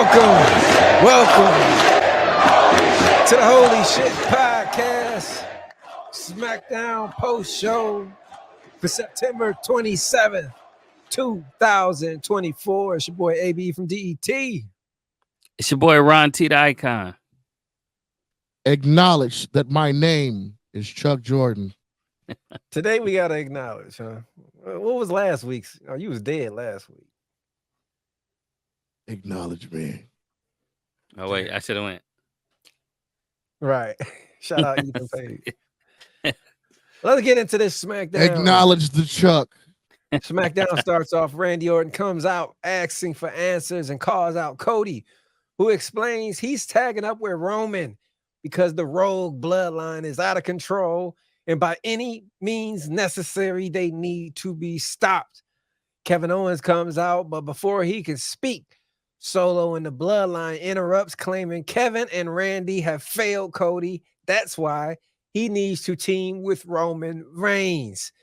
Welcome to the Holy Shhh Podcast, Smackdown post show for September 27th, 2024. It's your boy AB from DET. It's your boy Ron T, the Icon. Acknowledge that my name is Chuck Jordan. Today we gotta acknowledge, huh? What was last week's? Oh, you was dead last week. Acknowledge me. Oh wait, I should have went. Right. Shout out Ethan Page. Let's get into this SmackDown. Acknowledge the Chuck. SmackDown starts off. Randy Orton comes out asking for answers and calls out Cody, who explains he's tagging up with Roman because the Rogue bloodline is out of control and by any means necessary, they need to be stopped. Kevin Owens comes out, but before he can speak, Solo and the bloodline interrupts, claiming Kevin and Randy have failed Cody. That's why he needs to team with Roman Reigns.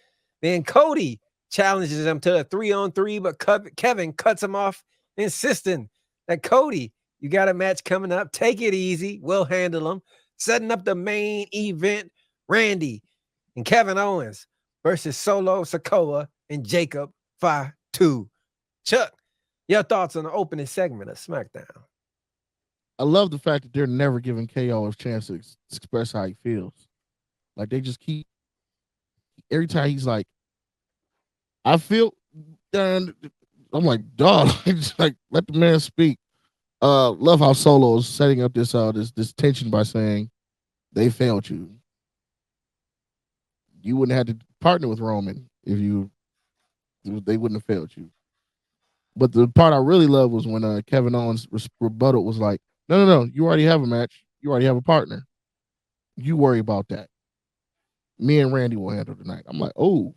Then Cody challenges him to a 3-on-3, but Kevin cuts him off, insisting that Cody, you got a match coming up. Take it easy. We'll handle him. Setting up the main event, Randy and Kevin Owens versus Solo Sikoa and Jacob Fatu. Chuck, your thoughts on the opening segment of SmackDown? I love the fact that they're never giving KO a chance to express how he feels. Like they just keep every time he's like, I feel done. I'm like, dog, just like let the man speak. Love how Solo is setting up this tension by saying they failed you. You wouldn't have had to partner with Roman if they wouldn't have failed you. But the part I really love was when Kevin Owens' rebuttal was like, no, you already have a match. You already have a partner. You worry about that. Me and Randy will handle tonight. I'm like, oh.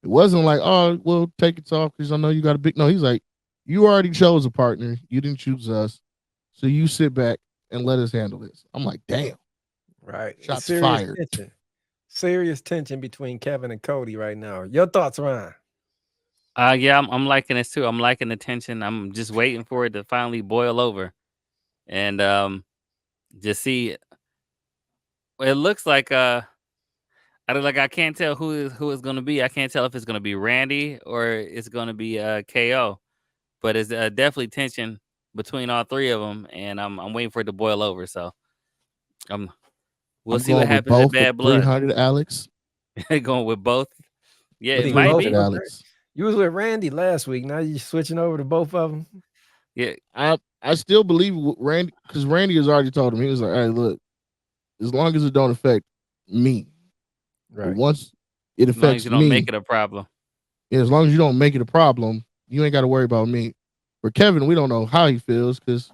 It wasn't like, oh, well, take it off because I know you got a big... No, he's like, you already chose a partner. You didn't choose us. So you sit back and let us handle this. I'm like, damn. Right. Shots Serious fired. Tension. Serious tension between Kevin and Cody right now. Your thoughts, Ryan? Yeah, I'm liking this too. I'm liking the tension. I'm just waiting for it to finally boil over, and just see. It looks like I can't tell who it's going to be. I can't tell if it's going to be Randy or it's going to be KO, but it's definitely tension between all three of them, and I'm waiting for it to boil over. So we'll see what happens in Bad Blood. 300, Alex. Going with both. Yeah, What it might be. Alex. You was with Randy last week. Now you switching over to both of them. Yeah, I still believe Randy because Randy has already told him. He was like, hey, look, as long as it don't affect me. Right. But once it as long affects as you don't me, make it a problem. yeah, as long as you don't make it a problem, you ain't got to worry about me. For Kevin, we don't know how he feels because.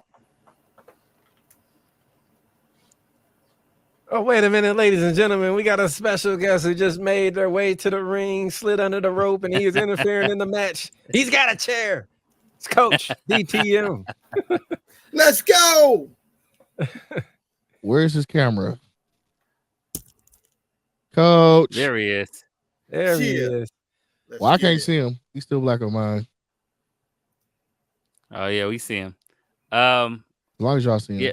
Oh, wait a minute, ladies and gentlemen. We got a special guest who just made their way to the ring, slid under the rope, and he is interfering in the match. He's got a chair. It's Coach DTM. Let's go. Where's his camera? Coach. There he is. There he Yeah. is. Well, I can't see him. He's still black on mine. Oh yeah, we see him. As long as y'all see him. Yeah.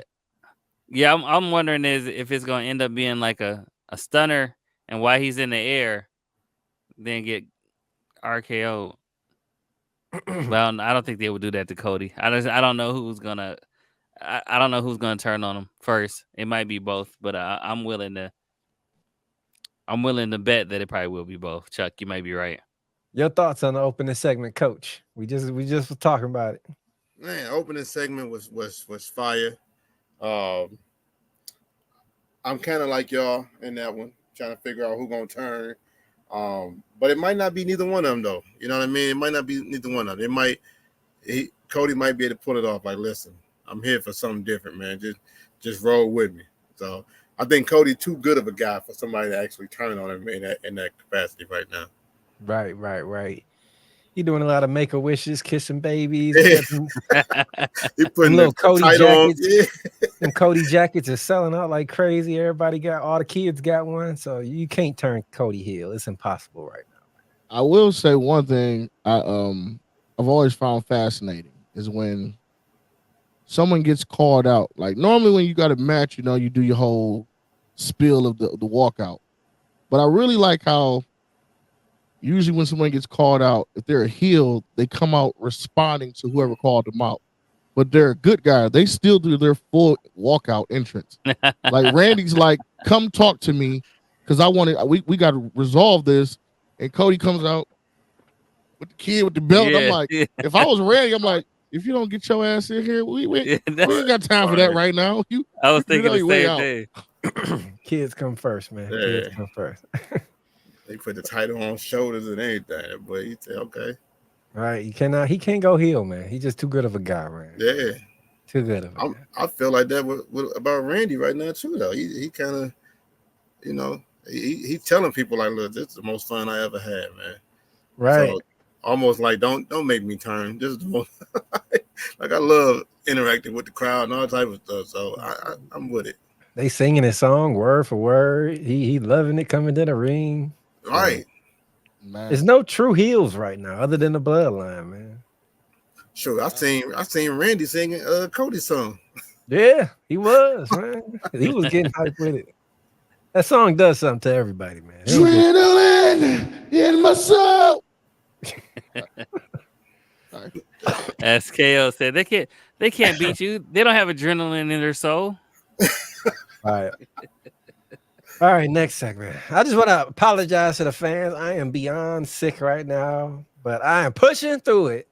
Yeah, I'm wondering if it's going to end up being like a stunner, and while he's in the air, then get RKO. Well, I don't think they would do that to Cody. I don't know who's gonna. I don't know who's gonna turn on him first. It might be both, but I'm willing to bet that it probably will be both. Chuck, you might be right. Your thoughts on the opening segment, Coach? We just was talking about it. Man, opening segment was fire. I'm kind of like y'all in that one, trying to figure out who's gonna turn. But it might not be neither one of them though. You know what I mean? It might not be neither one of them. Cody might be able to pull it off. Like, listen, I'm here for something different, man. Just roll with me. So I think Cody too good of a guy for somebody to actually turn on him in that capacity right now. Right. He doing a lot of make-a-wishes, kissing babies. He putting little Cody jackets. Yeah. And Cody jackets are selling out like crazy. Everybody got, all the kids got one. So you can't turn Cody heel. It's impossible right now. I will say one thing I've always found fascinating is when someone gets called out. Like normally when you got a match, you know, you do your whole spiel of the walkout. But I really like how usually when someone gets called out, if they're a heel, they come out responding to whoever called them out. But they're a good guy. They still do their full walkout entrance. Like Randy's like, come talk to me because I want to. We got to resolve this. And Cody comes out with the kid with the belt. I'm like, if I was Randy, I'm like, if you don't get your ass in here, we ain't got time for that right now. I was thinking the same thing. Kids come first, man. Yeah. Kids come first. They put the title on shoulders and everything, but he said, okay. Right. He can't go heel, man. He's just too good of a guy, man. Yeah. Too good of a guy. I feel like that about Randy right now, too, though. He kind of, you know, he's telling people, like, look, this is the most fun I ever had, man. Right. So, almost like, don't make me turn. This is the most, like, I love interacting with the crowd and all type of stuff, so I'm with it. They singing his song word for word. He loving it coming to the ring. Right. Man. There's no true heels right now other than the bloodline, man. Sure, I seen Randy singing Cody's song. Yeah, he was, man. He was getting hyped with it. That song does something to everybody, man. Adrenaline in my soul. As KO said, they can't beat you. They don't have adrenaline in their soul. All right, next segment. I just want to apologize to the fans. I am beyond sick right now, but I am pushing through it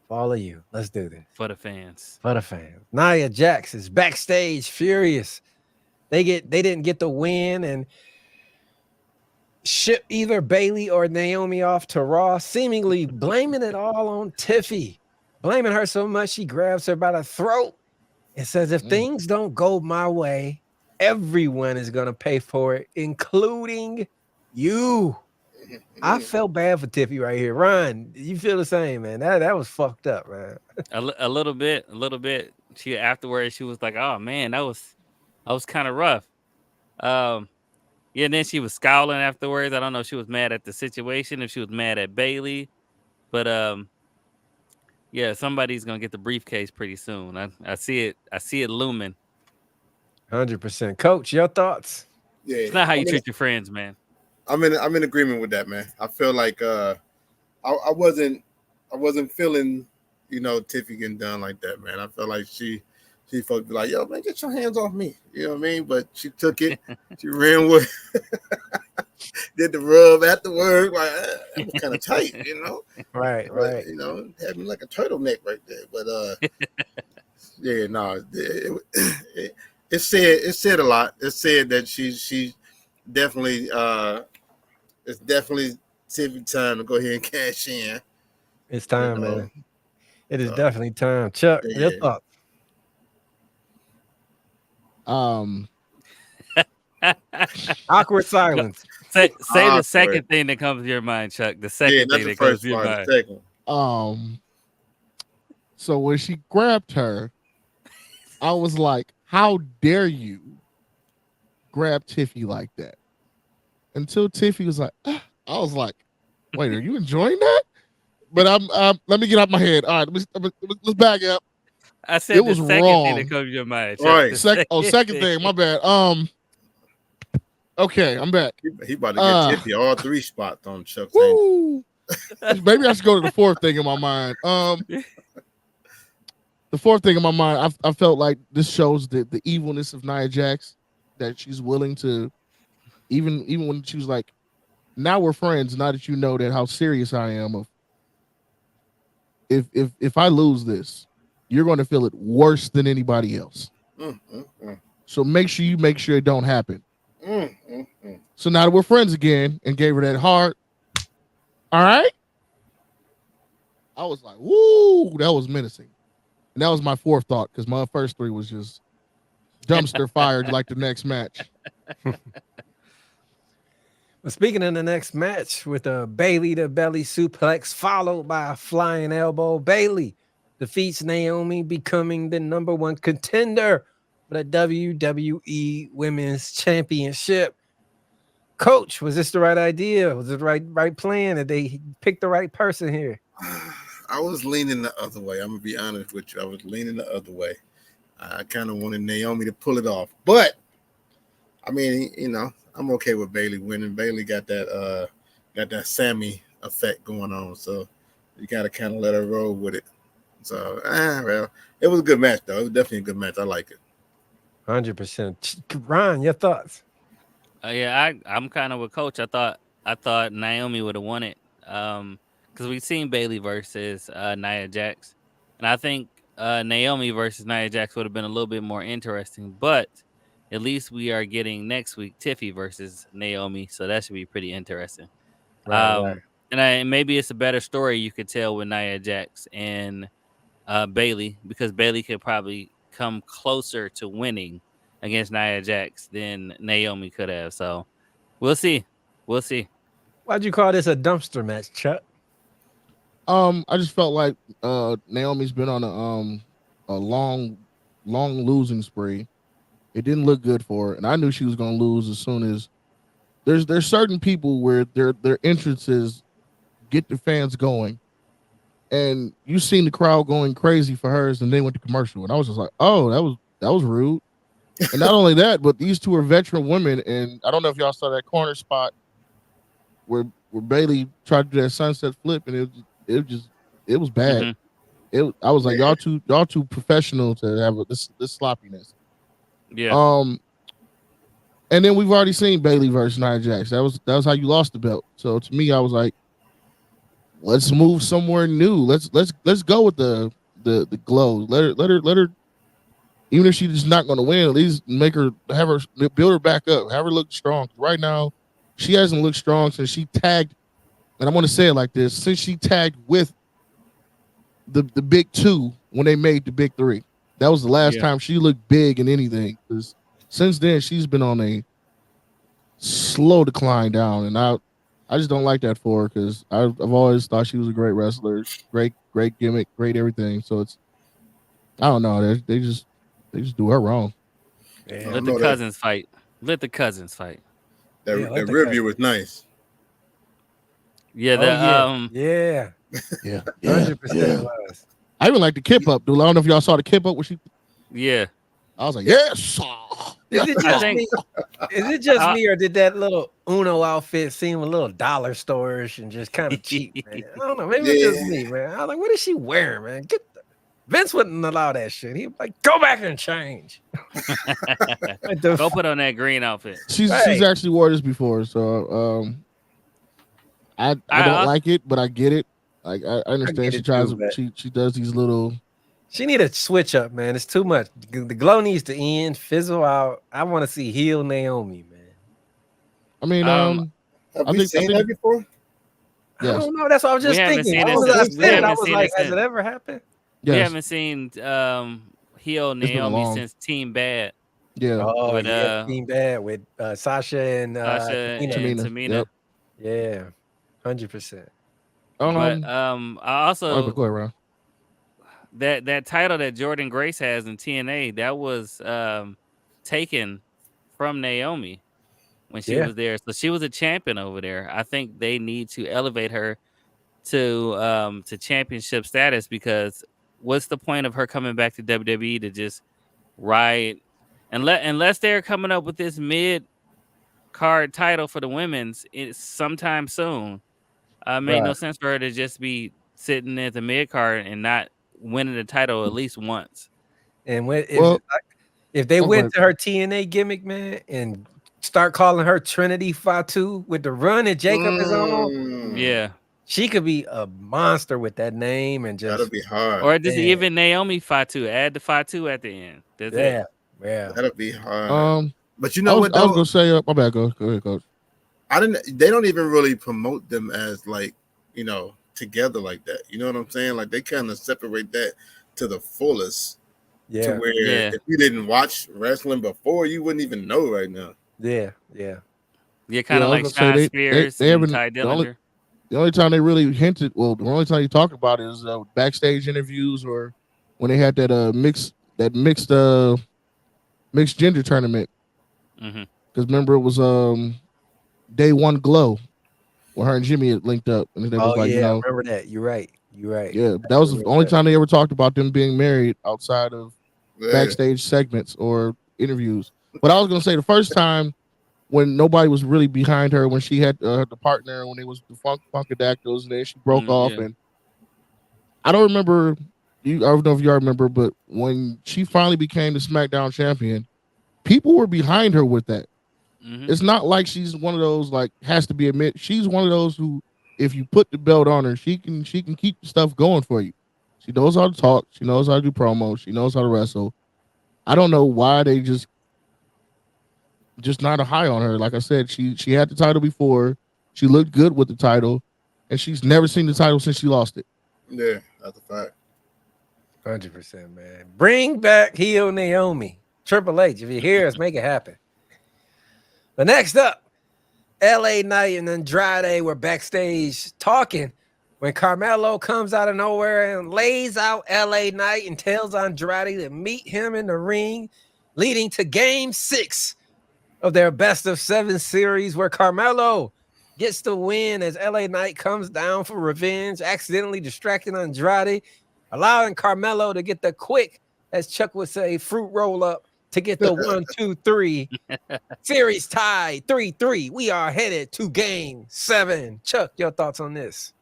for all of you. Let's do this. For the fans. For the fans. Nia Jax is backstage furious. They didn't get the win and ship either Bayley or Naomi off to Raw, seemingly blaming it all on Tiffy. Blaming her so much she grabs her by the throat and says, if things don't go my way, everyone is going to pay for it, including you. I felt bad for Tiffy right here. Ron, you feel the same, man? That was fucked up, man. A little bit. She afterwards, she was like, "Oh man, that was kind of rough." Yeah. And then she was scowling afterwards. I don't know if she was mad at the situation, if she was mad at Bayley, but yeah, somebody's gonna get the briefcase pretty soon. I see it. I see it looming. 100%. Coach, your thoughts? Yeah, it's not how you treat your friends, man. I'm in agreement with that, man. I feel like I wasn't feeling, you know, Tiffy getting done like that, man. I felt like she supposed to be like, yo, man, get your hands off me. You know what I mean? But she took it, she ran with did the rub afterward, like it was kind of tight, you know. Right. You know, had me like a turtleneck right there. But yeah, no, it said a lot. It said that she definitely it's definitely Tiffy time to go ahead and cash in. It's time, man. It is definitely time. Chuck, your thoughts? Awkward silence. Say the second thing that comes to your mind, Chuck. The second thing that comes to your mind. So when she grabbed her, I was like, how dare you grab Tiffy like that? Until Tiffy was like, I was like, wait, are you enjoying that? But let me get out my head. All right, let's back up. I said it was second wrong. Thing that comes to your mind. Right. Second thing. My bad. Okay, I'm back. He about to get Tiffy all three spots on Chuck. Maybe I should go to the fourth thing in my mind. The fourth thing in my mind, I felt like this shows the evilness of Nia Jax, that she's willing to, even when she was like, now we're friends, now that you know that how serious I am of if I lose this, you're going to feel it worse than anybody else. So make sure it don't happen. So now that we're friends again, and gave her that heart. All right. I was like, woo, that was menacing. And that was my fourth thought, because my first three was just dumpster fired like the next match. Well, speaking of the next match, with a Bayley to belly suplex followed by a flying elbow, Bayley defeats Naomi, becoming the number one contender for the WWE Women's Championship. Coach, was this the right idea? Was it the right plan? Did they pick the right person here? I was leaning the other way. I'm gonna be honest with you. I was leaning the other way. I kind of wanted Naomi to pull it off, but I mean, I'm okay with Bailey winning. Bailey got that Sammy effect going on, so you gotta kind of let her roll with it. So, well, it was a good match though. It was definitely a good match. I like it. 100%. Ron, your thoughts? Yeah, I'm kind of with Coach. I thought Naomi would have won it. Because we've seen Bailey versus Nia Jax, and I think Naomi versus Nia Jax would have been a little bit more interesting. But at least we are getting next week Tiffy versus Naomi, so that should be pretty interesting. Right. And maybe it's a better story you could tell with Nia Jax and Bailey, because Bailey could probably come closer to winning against Nia Jax than Naomi could have. So we'll see. We'll see. Why'd you call this a dumpster match, Chuck? I just felt like Naomi's been on a long losing spree. It didn't look good for her, and I knew she was gonna lose as soon as there's certain people where their entrances get the fans going. And you seen the crowd going crazy for hers, and they went to commercial, and I was just like, "Oh, that was rude." And not only that, but these two are veteran women, and I don't know if y'all saw that corner spot where Bailey tried to do that sunset flip, and it was bad. I was like, y'all too professional to have this sloppiness. Yeah. And then we've already seen Bailey versus Nia Jax. That was how you lost the belt. So to me, I was like, let's move somewhere new. Let's go with the glow. Let her. Even if she's not going to win, at least have her build her back up. Have her look strong. Right now, she hasn't looked strong since she tagged. And I want to say it like this: since she tagged with the big two when they made the big three, that was the last time she looked big in anything. Because since then, she's been on a slow decline down, and I just don't like that for her because I've always thought she was a great wrestler, great gimmick, great everything. So I don't know. They just do her wrong. Yeah. Let the cousins fight. Let the cousins fight. That review was nice. Yeah. Yeah. 100% was. I even like the kip up, dude. I don't know if y'all saw the kip up where she. Yeah. I was like, yes. Is it just me, or did that little Uno outfit seem a little dollar store-ish and just kind of cheap, man? I don't know. Maybe it's just me, man. I was like, what is she wearing, man? Vince wouldn't allow that shit. He'd be like, go back and change. Go put on that green outfit. She's actually wore this before, so I don't like it, but I get it. Like I understand she does these little. She need a switch up, man. It's too much. The glow needs to end, fizzle out. I want to see heel Naomi, man. I mean, have we seen that before? Yes. I don't know. That's what I was just thinking. I was like, has it ever happened? Yes. We haven't seen heel Naomi since Team Bad. Yeah. Oh, Team Bad with Sasha and Tamina. Yep. Yeah, 100%. But I also go around. That title that Jordan Grace has in TNA, that was taken from Naomi when she was there. So she was a champion over there. I think they need to elevate her to championship status, because what's the point of her coming back to WWE to just ride unless they're coming up with this mid card title for the women's sometime soon. Made no sense for her to just be sitting at the mid card and not winning the title at least once. And if they went to her TNA gimmick, man, and start calling her Trinity Fatu with the run that Jacob is on, she could be a monster with that name, and just that'll be hard. Or just even Naomi Fatu, add the Fatu at the end. That's it. Yeah, that'll be hard. But you know what? I was gonna say, my bad. Go ahead, Coach. They don't even really promote them as together like that. You know what I'm saying? Like they kind of separate that to the fullest. To where if you didn't watch wrestling before, you wouldn't even know right now. Yeah. Kind of like Sean Spears and Ty Dillinger. The only time they really hinted, the only time you talk about it is backstage interviews, or when they had that mixed gender tournament. Because remember, it was Day One Glow, where her and Jimmy had linked up, and they was like, I remember that. You're right. You're right. Yeah, that was the only time they ever talked about them being married outside of backstage segments or interviews. But I was gonna say the first time when nobody was really behind her, when she had the partner, when it was the Funkadactyls, and then she broke off, Yeah. and I don't remember. I don't know if y'all remember, but when she finally became the SmackDown champion, people were behind her with that. Mhm. It's not like she's one of those like has to be admit. She's one of those who, if you put the belt on her, she can keep stuff going for you. She knows how to talk. She knows how to do promos. She knows how to wrestle. I don't know why they just not a high on her. Like I said, she had the title before. She looked good with the title, and she's never seen the title since she lost it. Yeah, that's a fact. 100%, man. Bring back heel Naomi. Triple H, if you hear us, make it happen. But next up, LA Knight and Andrade were backstage talking when Carmelo comes out of nowhere and lays out LA Knight and tells Andrade to meet him in the ring, leading to Game 6 of their Best of 7 series, where Carmelo gets the win as LA Knight comes down for revenge, accidentally distracting Andrade, allowing Carmelo to get the quick, as Chuck would say, fruit roll up to get the 1-2-3 series tied 3-3. We are headed to Game 7. Chuck, your thoughts on this?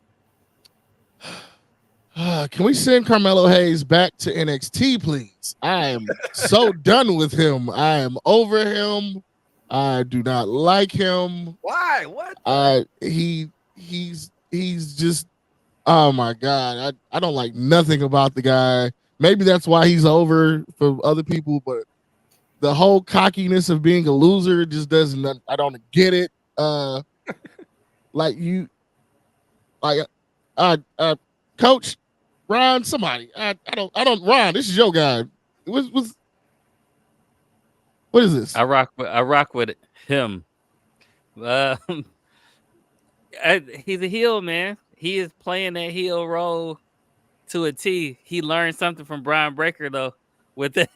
Can we send Carmelo Hayes back to NXT, please? I am so done with him. I am over him. I do not like him. Why? What? He's just, oh my God. I don't like nothing about the guy. Maybe that's why he's over for other people, but the whole cockiness of being a loser just doesn't, I don't get it. Coach Ron, somebody. I don't Ron, this is your guy. What is this? I rock with him. He's a heel, man. He is playing that heel role to a T. He learned something from Brian Breaker though, with that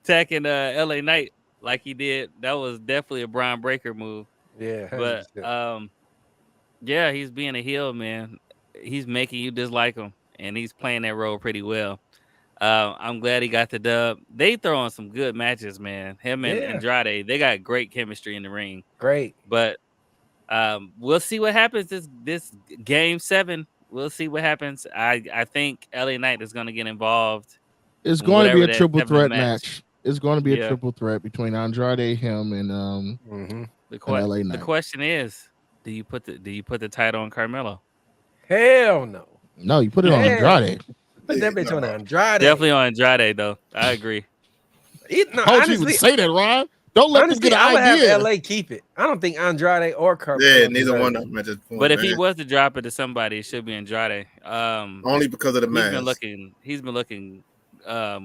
attacking LA Knight like he did. That was definitely a Brian Breaker move. Yeah, 100%. But yeah, he's being a heel, man. He's making you dislike him, and he's playing that role pretty well. I'm glad he got the dub. They throw on some good matches, man. Him and Andrade, they got great chemistry in the ring. Great. But we'll see what happens this Game 7. We'll see what happens. I think LA Knight is going to get involved. It's going to be a triple threat match. It's going to be a triple threat between Andrade, him, and LA Knight. The question is, do you put the title on Carmelo? Hell no. No, you put it on Andrade. Put that bitch on Andrade. Definitely on Andrade, though. I agree. Told you would say that, Ron. Don't let them get an idea. I would have LA keep it. I don't think Andrade or Carmelo. Yeah, neither one of them at this point. But if he was to drop it to somebody, it should be Andrade. Only because of the match. He's been looking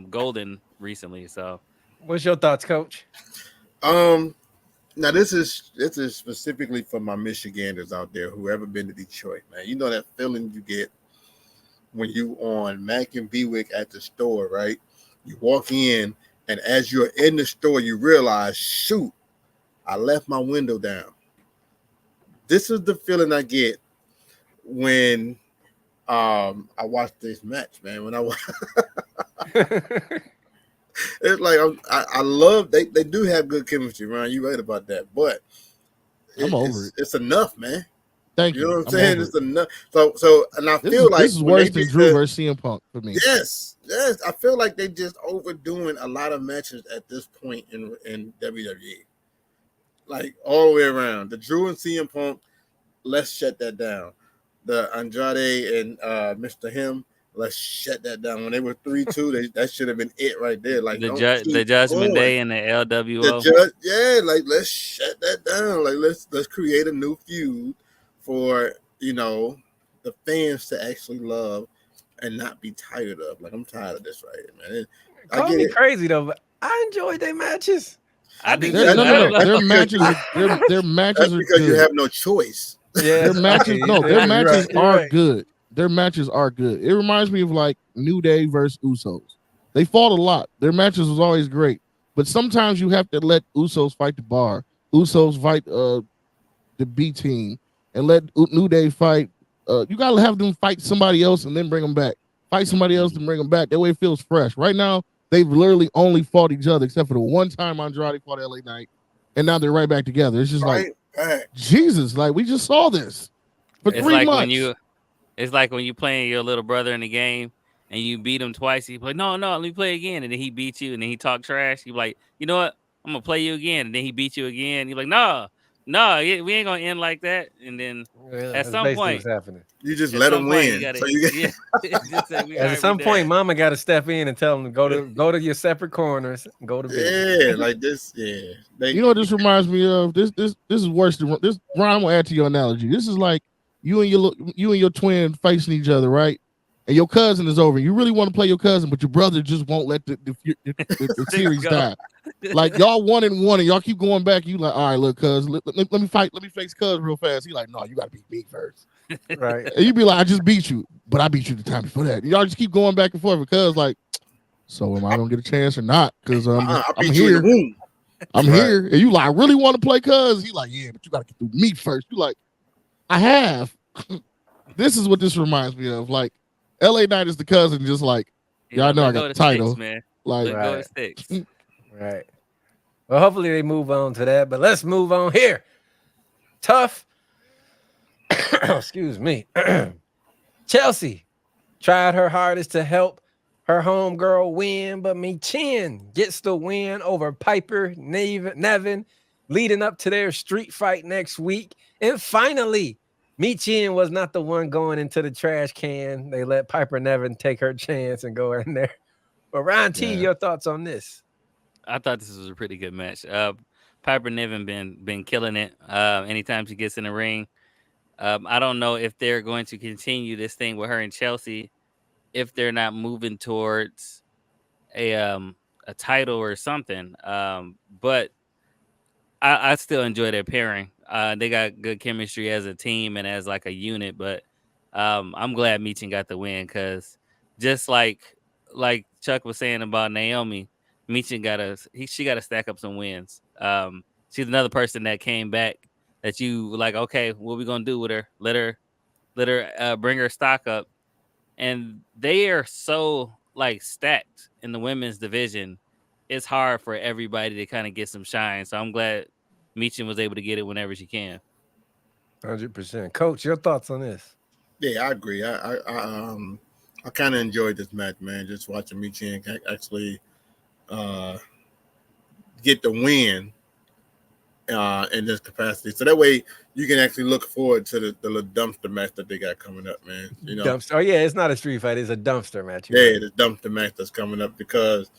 golden recently. So, what's your thoughts, Coach? Now this is specifically for my Michiganders out there who ever been to Detroit, man. You know that feeling you get when you on Mac and Bewick at the store, right? You walk in, and as you're in the store, you realize, shoot, I left my window down. This is the feeling I get when I watch this match, man. When I watch, it's like I love they do have good chemistry, Ryan. You're right about that, but I'm over it. It's enough, man. Thank you. You know what I'm saying? It's enough. So, and I feel like this is worse than Drew versus CM Punk for me. Yes. I feel like they just overdoing a lot of matches at this point in WWE. Like all the way around. The Drew and CM Punk, let's shut that down. The Andrade and Mr. Him, let's shut that down. When they were 3-2, that should have been it right there. Like the Judgment Day and the LWO. Like let's shut that down. Like let's create a new feud for the fans to actually love and not be tired of. Like I'm tired of this right here, man. Call me crazy though, but I enjoyed their matches. I think their matches that's are because good. You have no choice. Yeah, their matches right. good. Their matches are good. It reminds me of like New Day versus Usos. They fought a lot. Their matches was always great, but sometimes you have to let Usos fight the bar. Usos fight the B team, and let New Day fight You gotta have them fight somebody else and then bring them back. Fight somebody else and bring them back. That way it feels fresh. Right now, they've literally only fought each other except for the one time Andrade fought LA Knight, and now they're right back together. It's just like Jesus, like we just saw this for 3 months. It's like when you playing your little brother in the game and you beat him twice. He's like, no, let me play again, and then he beats you, and then he talk trash. You like, you know what? I'm gonna play you again, and then he beat you again. You're like, no, we ain't gonna end like that. And then at some point, happening. You just let them win. At some point, Mama got to step in and tell them to go to your separate corners, and go to bed. Yeah, like this. Yeah, you know what this reminds me of? This is worse than this. Ron, I'm gonna add to your analogy. This is like you and your twin facing each other, right? And your cousin is over. You really want to play your cousin, but your brother just won't let the series die. Like y'all 1-1, and y'all keep going back. You like, all right, look, cuz let me face cuz real fast. He like, no, you gotta beat me first. Right. And you be like, I just beat you, but I beat you the time before that. Y'all just keep going back and forth because like, so am I gonna get a chance or not? Because I'm here. I'm here. And you like, I really want to play cuz. He like, yeah, but you gotta get through me first. You like, I have. This is what this reminds me of. Like, LA Knight is the cousin, just like, y'all know I got the title. Sticks, man. Like, go to sticks. Right. Well, hopefully they move on to that, but let's move on here. Tough. Excuse me. Chelsea tried her hardest to help her homegirl win, but Michin gets the win over Piper Nevin, leading up to their street fight next week. And finally, Michin was not the one going into the trash can. They let Piper Nevin take her chance and go in there. But Ryan T, your thoughts on this? I thought this was a pretty good match. Piper Niven been killing it. Anytime she gets in the ring, I don't know if they're going to continue this thing with her and Chelsea if they're not moving towards a title or something. But I still enjoy their pairing. They got good chemistry as a team and as like a unit. But I'm glad Michin got the win because just like Chuck was saying about Naomi. Michin she got to stack up some wins. She's another person that came back that you like, okay, what are we going to do with her? Let her bring her stock up. And they are so like stacked in the women's division. It's hard for everybody to kind of get some shine. So I'm glad Michin was able to get it whenever she can. 100%. Coach, your thoughts on this? Yeah, I agree. I kind of enjoyed this match, man. Just watching Michin actually get the win in this capacity, so that way you can actually look forward to the little dumpster match that they got coming up, man. You know, dumpster. Oh yeah, it's not a street fight; it's a dumpster match. The dumpster match that's coming up because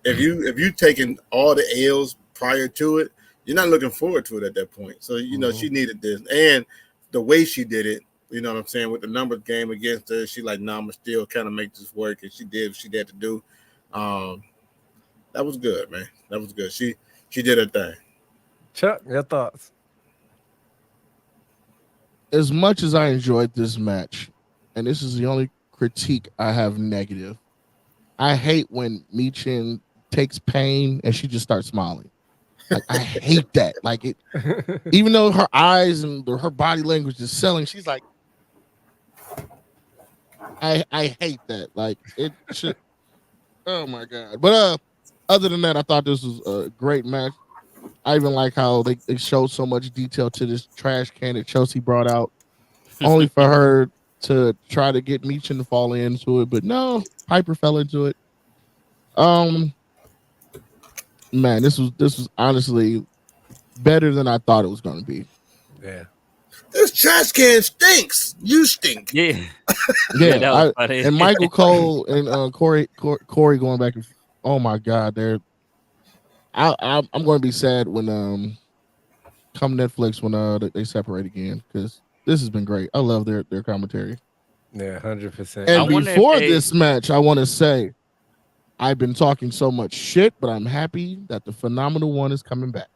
if you taking all the L's prior to it, you're not looking forward to it at that point. So you know she needed this, and the way she did it, you know what I'm saying, with the numbers game against her, she like, nah, I'm still kind of make this work, and she did what she had to do. That was good, man. That was good. She did her thing. Chuck, your thoughts? As much as I enjoyed this match, and this is the only critique I have negative, I hate when Michin takes pain and she just starts smiling. Like, I hate that. Like, it, even though her eyes and her body language is selling, she's like, I hate that. Like, it should. Oh my god. But other than that, I thought this was a great match. I even like how they showed so much detail to this trash can that Chelsea brought out, only for her to try to get Michin to fall into it. But no, Piper fell into it. Man, this was honestly better than I thought it was going to be. Yeah. This trash can stinks. You stink. Yeah. Yeah. And Michael Cole and Corey going back and oh my god, I'm going to be sad when come Netflix when they separate again because this has been great. I love their commentary. Yeah, 100%. And before this match, I want to say I've been talking so much shit, but I'm happy that the Phenomenal One is coming back.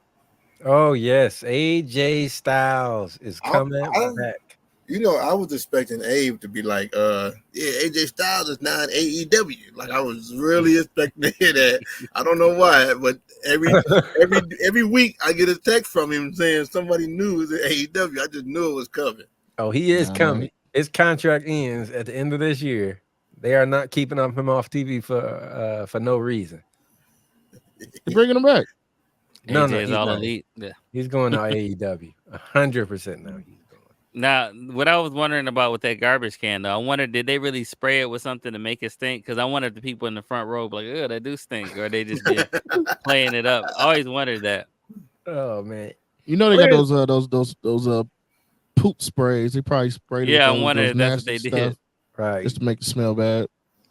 Oh yes, AJ Styles is coming back. You know, I was expecting Abe to be like, yeah, AJ Styles is now in AEW. Like, I was really expecting to hear that. I don't know why, but every week I get a text from him saying somebody new is in AEW. I just knew it was coming. Oh, he is coming. His contract ends at the end of this year. They are not keeping him off TV for no reason. They're bringing him back. No, AJ is he's all not. elite. Yeah. He's going to AEW. 100% now. He's going. Now, what I was wondering about with that garbage can, though, I wondered, did they really spray it with something to make it stink? Because I wondered if the people in the front row be like, "Oh, that do stink," or they just be playing it up. I always wondered that. Oh man, You know they got those poop sprays. They probably sprayed it with Yeah, I those wondered if that's what nasty they did. stuff right. just to make it smell bad.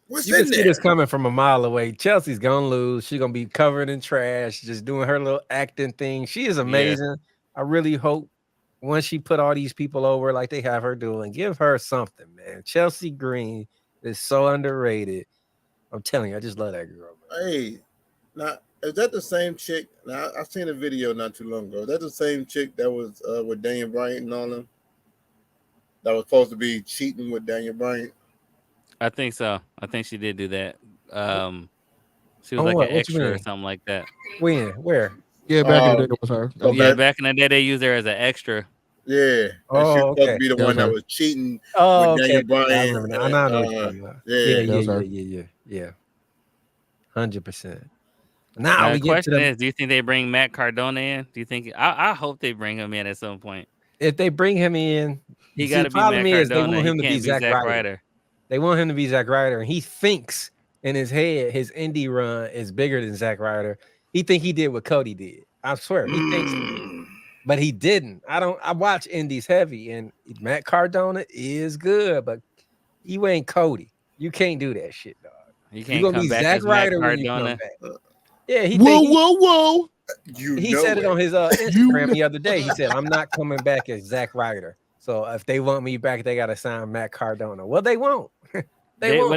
What's You can in see there? this coming from a mile away. Chelsea's gonna lose. She's gonna be covered in trash, just doing her little acting thing. She is amazing. I really hope once she put all these people over like they have her doing, give her something, man. Chelsea Green is so underrated. I'm telling you, I just love that girl. Man. Hey, now is that the same chick? Now I seen a video not too long ago. Is that the same chick that was with Daniel Bryant and all them? That was supposed to be cheating with Daniel Bryant. I think so. I think she did do that. She was Oh, like what? an What you extra or mean? something like that. When? Where? Yeah, back in the day it was her. Oh, Yeah, that- back in the day, they used her as an extra. Yeah, and she Oh, was supposed okay. to be the That one was that her. was cheating Oh, with okay. Daniel Bryant. I remember now. I know what you're and, talking about. yeah, Yeah, that was her. yeah. 100%. Now Now, we the get to question the is, do you think they bring Matt Cardona in? Do you think? I hope they bring him in at some point. if they bring him in, He see, got the to be problem Matt is they Cardona. want He him to be can't be Zack Zack Ryder. Ryder. They want him to be Zack Ryder, and he thinks in his head his indie run is bigger than Zack Ryder. He think he did what Cody did. I swear, he thinks he did, but he didn't. I watch indies heavy, and Matt Cardona is good, but you ain't Cody. You can't do that shit, dog. He You're can't gonna come be back Zack as Matt Ryder when you come Cardona. back. Yeah, he Whoa, think he, whoa. he said it on his You Instagram know. the other day. He said, "I'm not coming back as Zack Ryder. So if they want me back, they got to sign Matt Cardona." Well, they won't. They won't.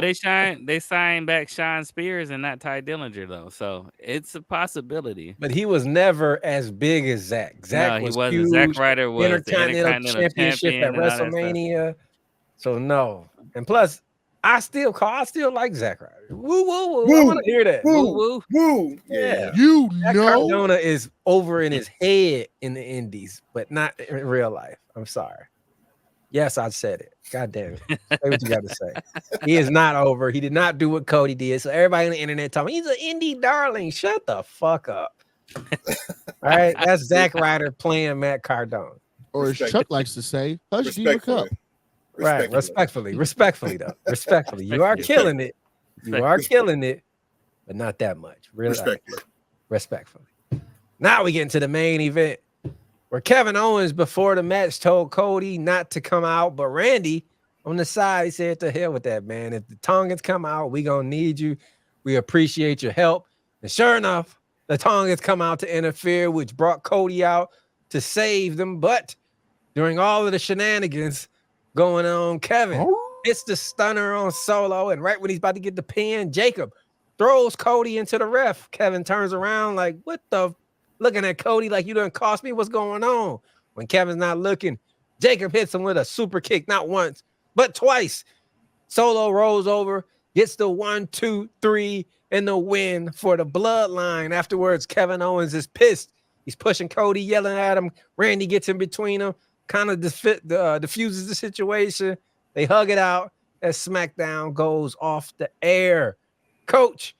They signed back Sean Spears and not Ty Dillinger though, so it's a possibility. But he was never as big as Zack. Zack No, he was wasn't. huge. Zack Ryder was the Intercontinental Intercontinental Championship champion at and all that stuff. WrestleMania. So no. And plus, I still like Zack Ryder. Woo, woo, woo. I Woo, want to hear that. woo, Woo, woo. woo. Yeah. You Zack know. Cardona is over in his head in the indies, but not in real life. I'm sorry. Yes, I said it. God damn it. Say what you got to say. He is not over. He did not do what Cody did. So everybody on the internet talking, he's an indie darling. Shut the fuck up. All right. That's Zack Ryder playing Matt Cardona. Or as Respect Chuck it. likes to say, hush Diva Cup. Right. Respectfully, though. Respectfully. You are killing it. You are killing it, but not that much. Really. Respectfully. Now we get into the main event where Kevin Owens before the match told Cody not to come out, but Randy on the side, he said, to hell with that, man. If the Tongans come out, we gonna need you. We appreciate your help. And sure enough, the Tongans come out to interfere, which brought Cody out to save them. But during all of the shenanigans going on, Kevin hits the stunner on Solo, and right when he's about to get the pin, Jacob throws Cody into the ref. Kevin turns around like, what the? Looking at Cody like, you done cost me. What's going on? When Kevin's not looking, Jacob hits him with a super kick, not once, but twice. Solo rolls over, gets the 1, 2, 3, and the win for the Bloodline. Afterwards, Kevin Owens is pissed. He's pushing Cody, yelling at him. Randy gets in between them, kind of diffuses the situation. They hug it out as SmackDown goes off the air. Coach,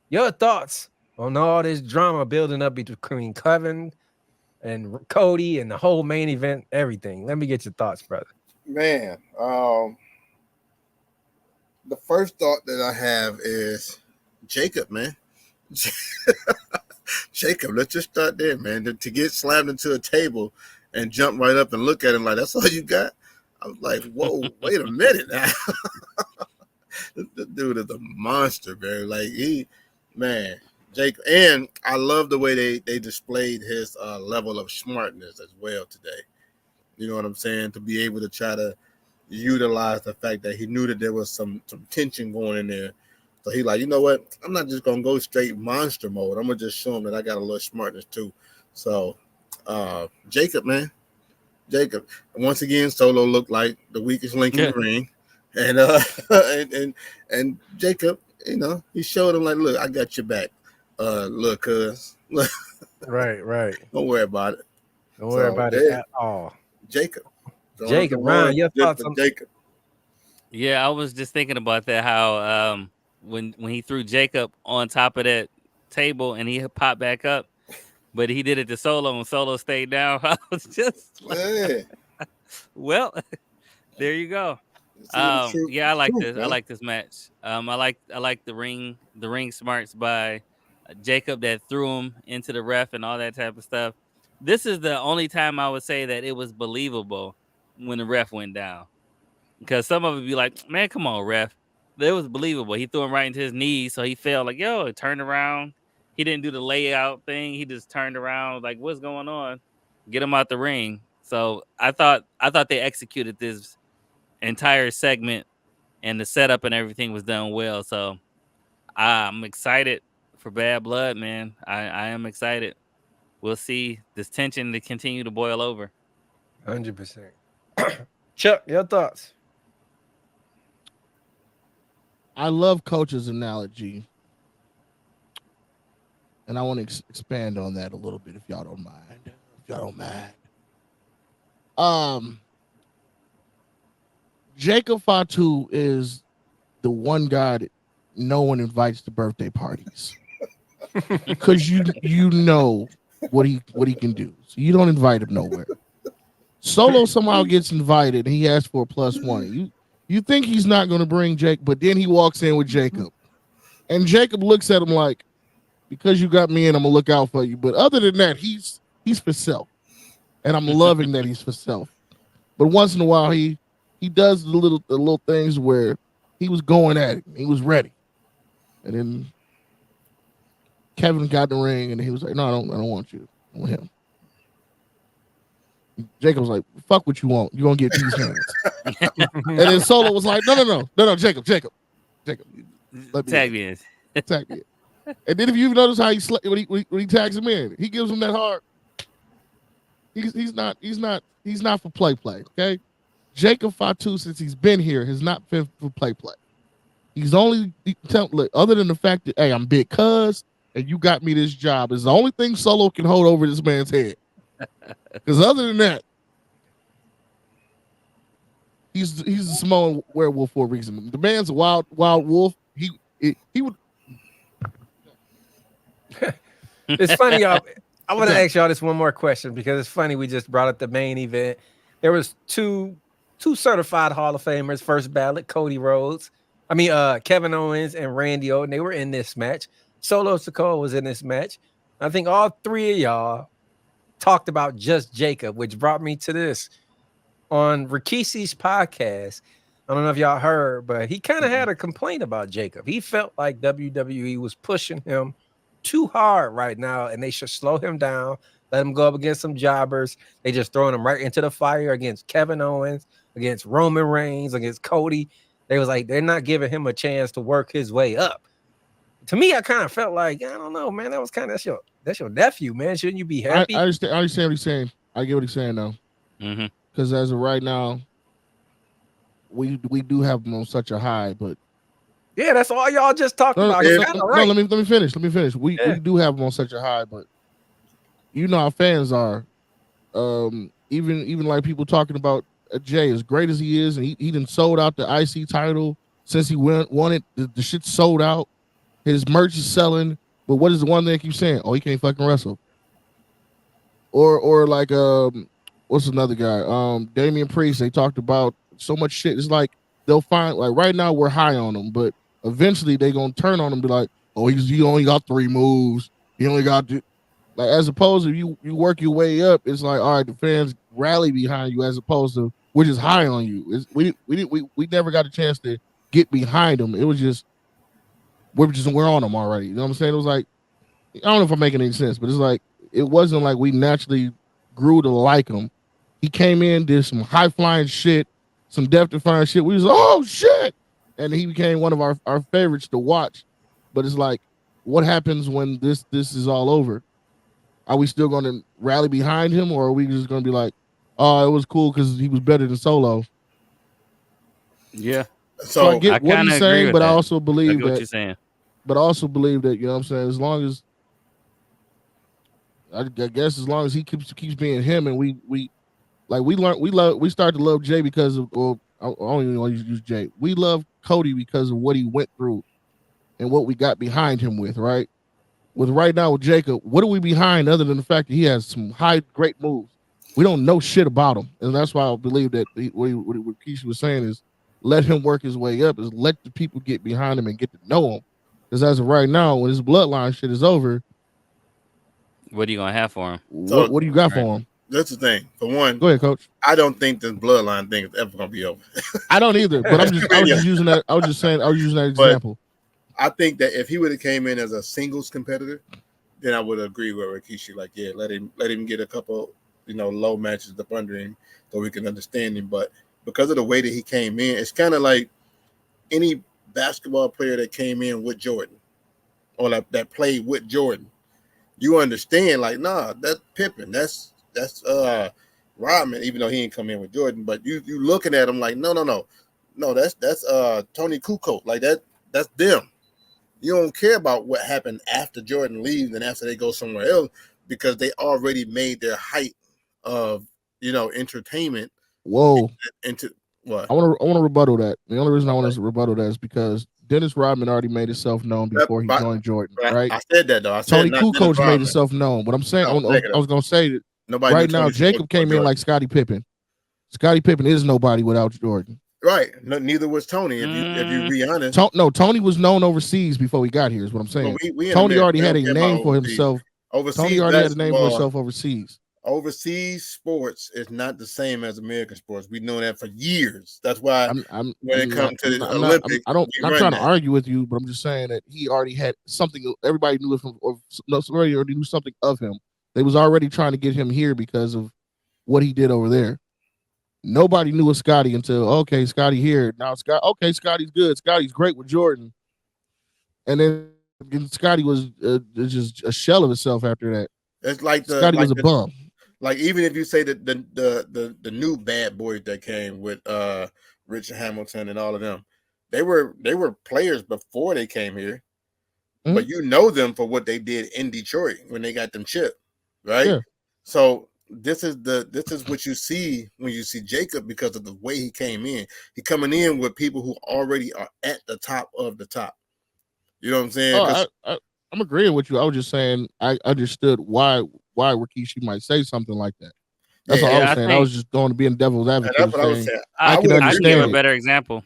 your thoughts on all this drama building up between Kevin and Cody and the whole main event, everything. Let me get your thoughts, brother. Man, the first thought that I have is Jacob, man. Jacob, let's just start there, man. To get slammed into a table and jump right up and look at him like, that's all you got? I was like, whoa, wait a minute now. The dude is a monster, man. Like, Jacob. And I love the way they displayed his level of smartness as well today. You know what I'm saying? To be able to try to utilize the fact that he knew that there was some tension going in there. So he like, you know what? I'm not just going to go straight monster mode. I'm going to just show him that I got a little smartness too. So Jacob, man. Jacob. Once again, Solo looked like the weakest link in the ring. And Jacob, you know, he showed him like, look, I got your back. Look, cuz. Right. Don't worry about it. Don't worry about it at all. Jacob, Ryan, your thoughts on Jacob? Yeah, I was just thinking about that. How when he threw Jacob on top of that table and he popped back up, but he did it to Solo and Solo stayed down. I was just like, Yeah. well, there you go. See what the truth, Yeah, I like truth, this. I man. like this match. I like the ring smarts by Jacob that threw him into the ref and all that type of stuff. This is the only time I would say that it was believable when the ref went down. Because some of it be like, man, come on, ref. It was believable. He threw him right into his knees, so he fell like, yo, it turned around. He didn't do the layout thing. He just turned around, like, what's going on? Get him out the ring. So I thought they executed this entire segment and the setup and everything was done well. So I'm excited for Bad Blood, man. I am excited. We'll see this tension to continue to boil over. 100%. Chuck, your thoughts? I love Coach's analogy, and I want to expand on that a little bit, if y'all don't mind. If y'all don't mind. Jacob Fatu is the one guy that no one invites to birthday parties because you know what he can do, so you don't invite him nowhere. Solo somehow gets invited, and he asks for a +1. You think he's not going to bring Jake, but then he walks in with Jacob, and Jacob looks at him like, because you got me in, I'm gonna look out for you. But other than that, he's for self, and I'm loving that he's for self. But once in a while, he does the little things where he was going at it, he was ready, and then Kevin got in the ring, and he was like, "No, I don't want you. I want him." Jacob was like, "Fuck what you want. You're gonna get these hands." And then Solo was like, "No, Jacob. Let me Tag me in. Tag me in." And then if you notice how when he tags him in, he gives him that hard. He's not for play. Okay, Jacob Fatu, since he's been here, has not been for play. He's only look, other than the fact that, hey, I'm big cuz and you got me this job, is the only thing Solo can hold over this man's head. Because other than that, he's a Samoan werewolf for a reason. The man's a wild wolf. He would. It's funny, y'all. I want to ask y'all this one more question because it's funny. We just brought up the main event. There was two certified Hall of Famers, first ballot, Kevin Owens and Randy Orton. They were in this match. Solo Sikoa was in this match. I think all three of y'all talked about just Jacob, which brought me to this. On Rikishi's podcast, I don't know if y'all heard, but he kind of had a complaint about Jacob. He felt like WWE was pushing him too hard right now, and they should slow him down, let him go up against some jobbers. They just throwing him right into the fire against Kevin Owens, against Roman Reigns, against Cody. They was like, they're not giving him a chance to work his way up. To me, I kind of felt like, I don't know, man, that was kind of that's your nephew, man. Shouldn't you be happy? I understand what he's saying. I get what he's saying though. Because as of right now, we do have him on such a high, but yeah, that's all y'all just talked about. Right. Let me finish. We do have him on such a high, but you know how fans are. Even like people talking about Jay, as great as he is, and he done sold out the IC title since he won it. The shit's sold out. His merch is selling, but what is the one thing they keep saying? Oh, he can't fucking wrestle. Or like what's another guy? Damian Priest. They talked about so much shit. It's like they'll find, like, right now we're high on him, but eventually they gonna turn on him and be like, oh, he only got 3 moves. He only got like, as opposed to you work your way up. It's like, all right, the fans rally behind you, as opposed to we're just high on you. We never got a chance to get behind him. It was just we're on him already. You know what I'm saying? It was like, I don't know if I'm making any sense, but it's like, it wasn't like we naturally grew to like him. He came in, did some high flying shit, some death defying shit. We was like, oh shit, and he became one of our favorites to watch. But it's like, what happens when this is all over? Are we still going to rally behind him, or are we just going to be like, oh, it was cool because he was better than Solo? Yeah. So I get what he's saying, but I also believe what you're saying. But I also believe that, you know what I'm saying, as long as, I guess as long as he keeps being him, and we start to love Jay because of, well, I only want to use Jay. We love Cody because of what he went through and what we got behind him with, right? With right now with Jacob, what are we behind other than the fact that he has some great moves? We don't know shit about him, and that's why I believe that what Keisha was saying is let him work his way up. Is let the people get behind him and get to know him. Because as of right now, when his bloodline shit is over, what are you gonna have for him? What do you got for him? That's the thing. For one, go ahead, Coach. I don't think this bloodline thing is ever gonna be over. I don't either, but I was just using that. I was just saying. I was using that example. But I think that if he would have came in as a singles competitor, then I would agree with Rikishi. Like, yeah, let him get a couple, low matches up under him so we can understand him. But because of the way that he came in, it's kind of like any basketball player that came in with Jordan or that played with Jordan. You understand, like, nah, that's Pippen. That's Rodman, even though he didn't come in with Jordan. But you looking at him like, no, that's Tony Kukoc. Like that's them. You don't care about what happened after Jordan leaves and after they go somewhere else because they already made their height of entertainment. Whoa. Into what? I want to rebuttal that. The only reason I want to rebuttal that is because Dennis Rodman already made himself known before he joined Jordan, right? I said that though. Tony Kukoc made himself known. But I'm saying I was going to say that nobody right now Jacob came in like Scottie Pippen. Scottie Pippen is nobody without Jordan. Right. No, neither was Tony. If you be honest, Tony was known overseas before he got here. Is what I'm saying. We Tony already had a name for himself. Overseas, Tony already had a name for himself overseas. Overseas sports is not the same as American sports. We know that for years. That's why when it comes to the Olympics, I'm not trying to argue with you, but I'm just saying that he already had something. Everybody knew somebody already knew something of him. They was already trying to get him here because of what he did over there. Nobody knew of Scotty until Scotty here. Now Scotty's good. Scotty's great with Jordan. And then Scotty was just a shell of himself after that. It's like Scotty was a bum. Like even if you say that the new bad boys that came with Richard Hamilton and all of them, they were players before they came here. Mm-hmm. But you know them for what they did in Detroit when they got them chipped, right? Yeah. So this is what you see when you see Jacob because of the way he came in. He coming in with people who already are at the top of the top. You know what I'm saying? I'm agreeing with you. I was just saying I understood why Rikishi might say something like that. That's all I was saying. I was just going to be in devil's advocate. That's what I was saying. I can understand. I can give a better example.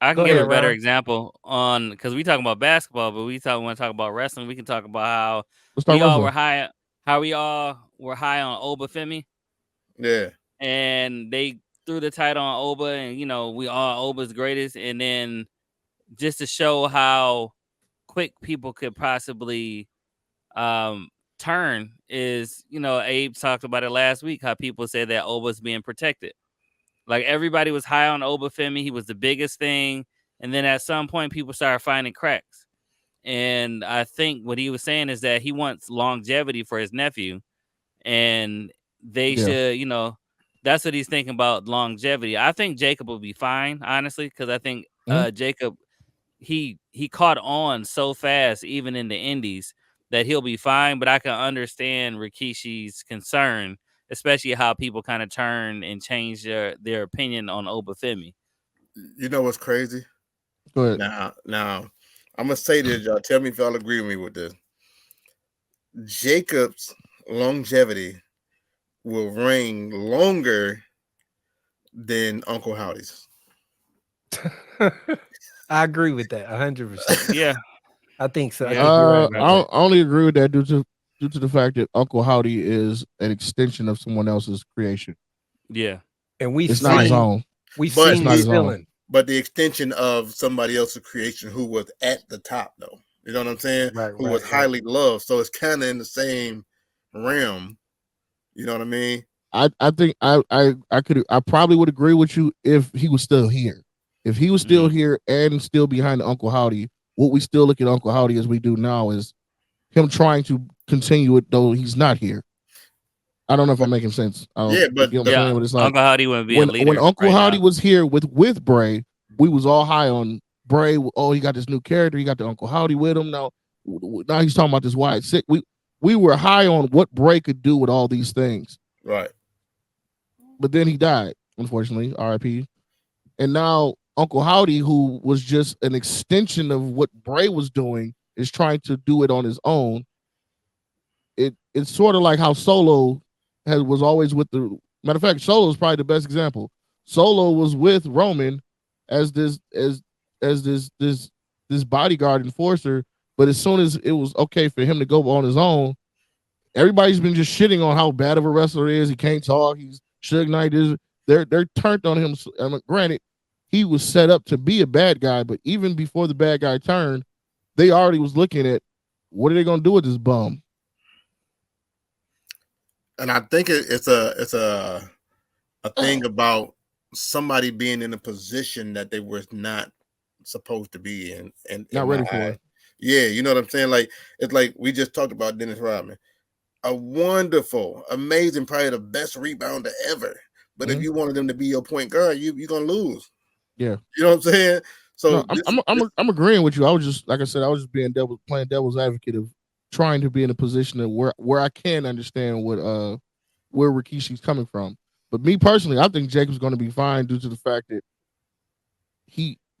I can give a better example on because we talking about basketball, but want to talk about wrestling. We can talk about how we all were high. How we all were high on Oba Femi. Yeah. And they threw the title on Oba, and we all Oba's greatest. And then just to show how quick people could possibly turn is, Abe talked about it last week, how people said that Oba's being protected. Like everybody was high on Oba Femi. He was the biggest thing. And then at some point people started finding cracks. And I think what he was saying is that he wants longevity for his nephew. And they should, that's what he's thinking about, longevity. I think Jacob will be fine, honestly, because I think Jacob, he caught on so fast, even in the indies, that he'll be fine. But I can understand Rikishi's concern, especially how people kind of turn and change their opinion on Oba Femi. You know what's crazy? Go ahead. Now, I'm going to say this, y'all. Tell me if y'all agree with me with this. Jacob's longevity will reign longer than Uncle Howdy's. I agree with that 100%. Yeah, I think so. I only agree with that due to the fact that Uncle Howdy is an extension of someone else's creation. Yeah, and it's not his own. We've seen his villain, but the extension of somebody else's creation who was at the top, though. You know what I'm saying? Who was highly loved. So it's kind of in the same realm. You know what I mean? I think I probably would agree with you if he was still here. If he was still here and still behind Uncle Howdy, what we still look at Uncle Howdy as we do now is him trying to continue it, though he's not here. I don't know if I'm making sense. But Uncle Howdy wouldn't be a leader. When Uncle Howdy was here with Bray, we was all high on Bray. Oh, he got this new character. He got the Uncle Howdy with him. Now he's talking about this wide sick. We were high on what Bray could do with all these things. Right. But then he died, unfortunately, RIP. and now Uncle Howdy, who was just an extension of what Bray was doing, is trying to do it on his own. It's sort of like how Solo was always with the matter of fact. Solo is probably the best example. Solo was with Roman as this bodyguard enforcer, but as soon as it was okay for him to go on his own, everybody's been just shitting on how bad of a wrestler he is. He can't talk. He's Suge Knight. They're turned on him. Granted, he was set up to be a bad guy, but even before the bad guy turned, they already was looking at what are they gonna do with this bum. And I think it's a thing about somebody being in a position that they were not supposed to be in, and Not ready for it. Yeah, you know what I'm saying? Like, it's like we just talked about Dennis Rodman, a wonderful, amazing, probably the best rebounder ever. But if you wanted them to be your point guard, you're gonna lose. Yeah, you know what I'm saying. So no, I'm agreeing with you. I was just, like I said, I was just playing devil's advocate of trying to be in a position of where I can understand where Rikishi's coming from. But me personally, I think Jacob's going to be fine due to the fact that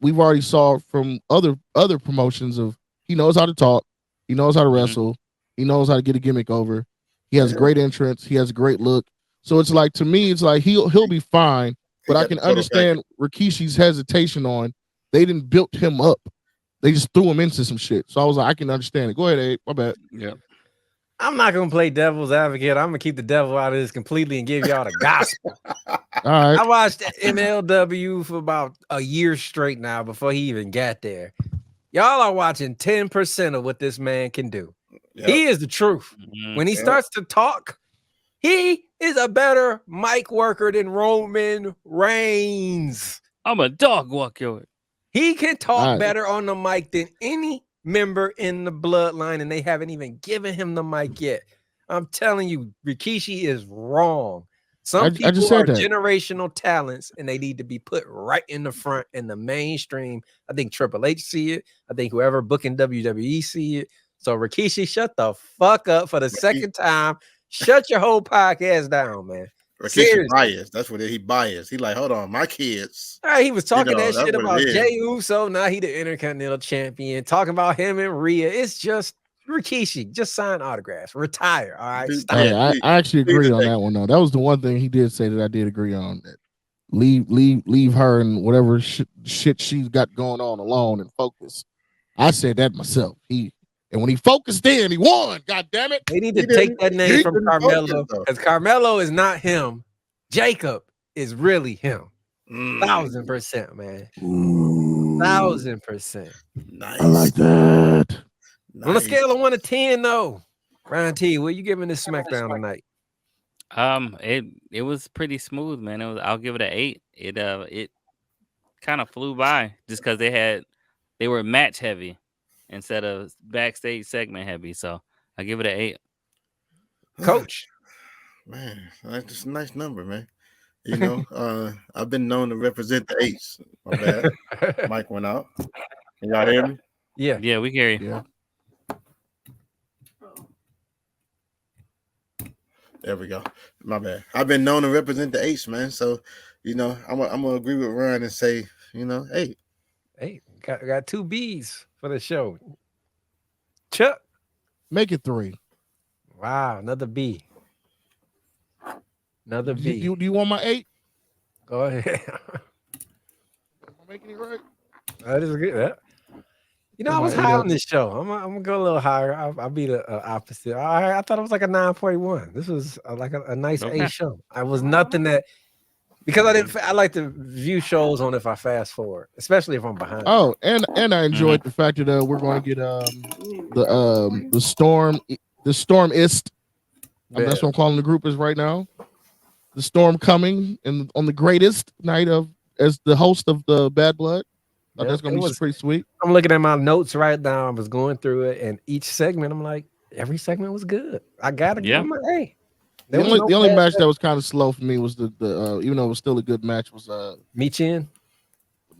we've already saw from other promotions of he knows how to talk, he knows how to wrestle, he knows how to get a gimmick over. He has great entrance, he has a great look. So it's like, to me, it's like he'll be fine. But I can understand Rikishi's hesitation on they didn't build him up. They just threw him into some shit. So I was like, I can understand it. Go ahead, Abe. My bad. Yeah. I'm not gonna play devil's advocate. I'm gonna keep the devil out of this completely and give y'all the gospel. All right. I watched MLW for about a year straight now before he even got there. Y'all are watching 10% of what this man can do. Yep. He is the truth. When he starts to talk, he is a better mic worker than Roman Reigns. I'm a dog walk your. He can talk better on the mic than any member in the bloodline, and they haven't even given him the mic yet. I'm telling you, Rikishi is wrong. Some people are generational talents, and they need to be put right in the front in the mainstream. I think Triple H see it. I think whoever booking WWE see it. So Rikishi, shut the fuck up for the second time. Shut your whole podcast down, man. Rikishi biased. That's what he biased. He like, hold on, my kids. All right, he was talking that shit about Jey Uso. Now he the Intercontinental Champion. Talking about him and Rhea. It's just Rikishi. Just sign autographs. Retire. All right. Hey, I actually agree on that one though. That was the one thing he did say that I did agree on. That leave her and whatever shit she's got going on alone and focus. I said that myself. And when he focused in, he won. God damn it. They need to take that name from Carmelo, because Carmelo is not him. Jacob is really him. 1000%, man. 1000%. Nice. I like that. Nice. On a scale of 1 to 10, though, Ryan T, what are you giving this SmackDown tonight? It was pretty smooth, man. I'll give it an 8. It kind of flew by just because they were match heavy instead of backstage segment heavy. So I give it an 8. Coach. Man, that's just a nice number, man. You know, I've been known to represent the 8s. My bad. Mike went out. Can y'all hear me? Yeah. Yeah, we hear you. Yeah. There we go. My bad. I've been known to represent the 8s, man. So, you know, I'm gonna agree with Ryan and say, you know, 8. Hey, got 2 B's for the show. Chuck, make it 3. Wow, another B. Another B. Do you want my 8? Go ahead. Am I making it right? That is good. You know, I was high on this show. I'm gonna go a little higher. I'll be the opposite. I thought it was like a 9.1. This was like a nice A show. I was nothing that, because I like to view shows on if I fast forward, especially if I'm behind. Oh, and I enjoyed the fact that we're going to get the Stormist. That's what I'm calling the group is right now. The Storm coming and on the greatest night as the host of the Bad Blood. That's going to be pretty sweet. I'm looking at my notes right now. I was going through it, and each segment, I'm like, every segment was good. I gotta give them an A. The only match that was kind of slow for me was the even though it was still a good match, was Michin.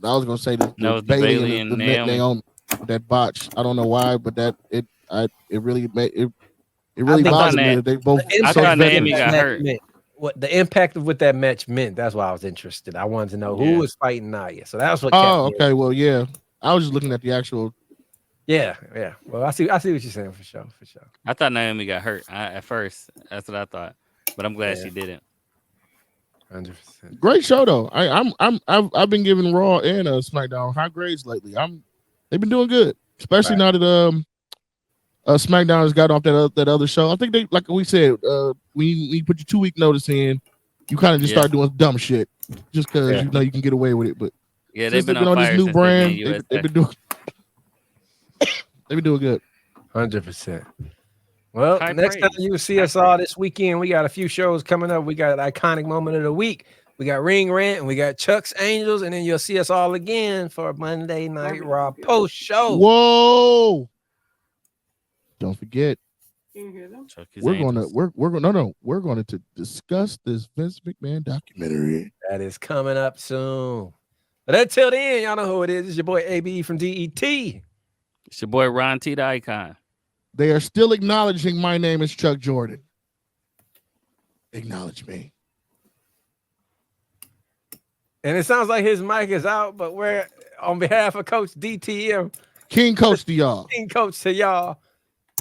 I was gonna say the Bailey and Naomi, that botch. I don't know why, but it really bothered me that they both. I thought Naomi got hurt. what the impact of what that match meant. That's why I was interested. I wanted to know who Yeah. was fighting Nia. So that's what. Oh, kept me. okay. Well, yeah. I was just looking at the actual. Yeah. Well, I see what you're saying for sure. I thought Naomi got hurt at first. That's what I thought, but I'm glad Yeah. she didn't. 100%. Great show though. I've been giving Raw and SmackDown high grades lately. They've been doing good, especially now that SmackDown has got off that other show. I think they, like we said, when you put your 2-week notice in, you kind of just start doing dumb shit just because you know you can get away with it. But Yeah, since they've been on this fire new since brand, USA. they've been doing good. 100%. Well, High next time praise. you see High us all this weekend, we got a few shows coming up. We got an iconic moment of the week. We got Ring Rant and we got Chuck's Angels, and then you'll see us all again for Monday Night Raw post show. Whoa! Don't forget, Chucky's we're Angels. going to discuss this Vince McMahon documentary. That is coming up soon. But until then, y'all know who it is. It's your boy AB from DET. It's your boy Ron T, the Icon. They are still acknowledging my name is Chuck Jordan. Acknowledge me. And it sounds like his mic is out, but we're on behalf of Coach DTM, King Coach to y'all. King Coach to y'all.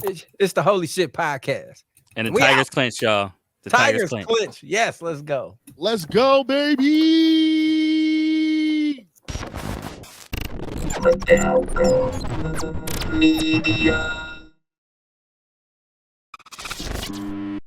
It's the Holy Shhh Podcast. And the We Tigers clinch, y'all. The Tigers clinch. Yes, let's go. Let's go, baby. Media.